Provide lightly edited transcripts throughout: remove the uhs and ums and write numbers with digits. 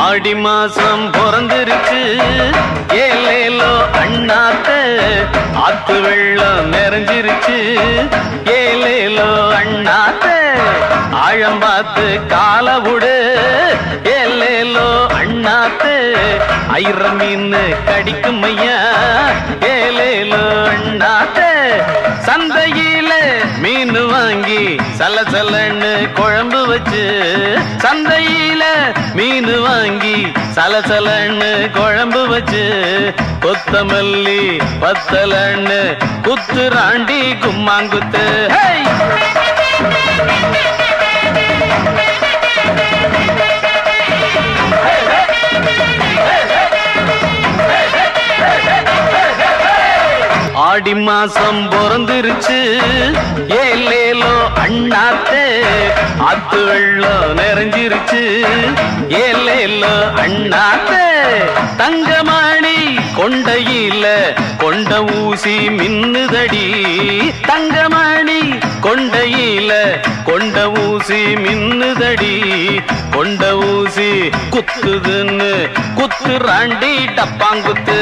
ஆடி மாசம் பிறந்திருச்சு ஏலேலோ அண்ணாத்த ஆத்து வெள்ளம் நிறைஞ்சிருச்சு ஏலேலோ அண்ணாத்த ஆழம் பார்த்து கால விடு ஏலேலோ அண்ணாத்த ஐர மீன் கடிக்கும் ஐயா ஏலேலோ அண்ணாத்த சந்தையில மீன் வாங்கி சலசலன்னு குழம்பு வச்சு சந்தையில மீன் வாங்கி சலசலன்னு குழம்பு வச்சு கொத்தமல்லி பத்தலன்னு குத்துராண்டி கும்மாங்குத்து ஆடி மாசம் பிறந்திருச்சு ஏலேலோ அண்ணாத்தே ஆத்து வெள்ளம் நிறைஞ்சிருச்சு ஏலேலோ அண்ணாத்தே தங்கமணி கொண்டையில கொண்ட ஊசி மின்னுதடி தங்கமணி கொண்டையில கொண்ட ஊசி மின்னுதடி கொண்ட ஊசி குத்துதுன்னு குத்துராண்டி டப்பாங்குத்து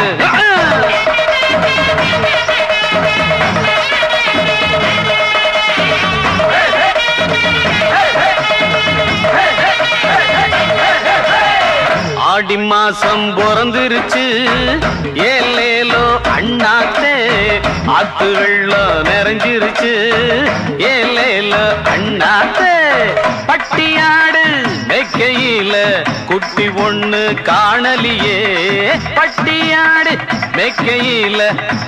ஆடி மாசம் பிறந்திருச்சு ஏலேலோ அண்ணாத்தே ஆத்து வெள்ளம் நிறைஞ்சிருச்சு ஏலேலோ அண்ணாத்தே பட்டியாடு மேய்க்கையில குட்டி ஒண்ணு காணலியே பட்டியாடு மேய்க்கையில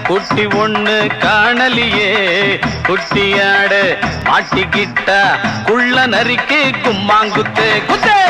குட்டி ஒண்ணு காணலியே குட்டியாடு மாட்டிக்கிட்ட குள்ள நரிக்கு கும்மாங்குத்து குத்தே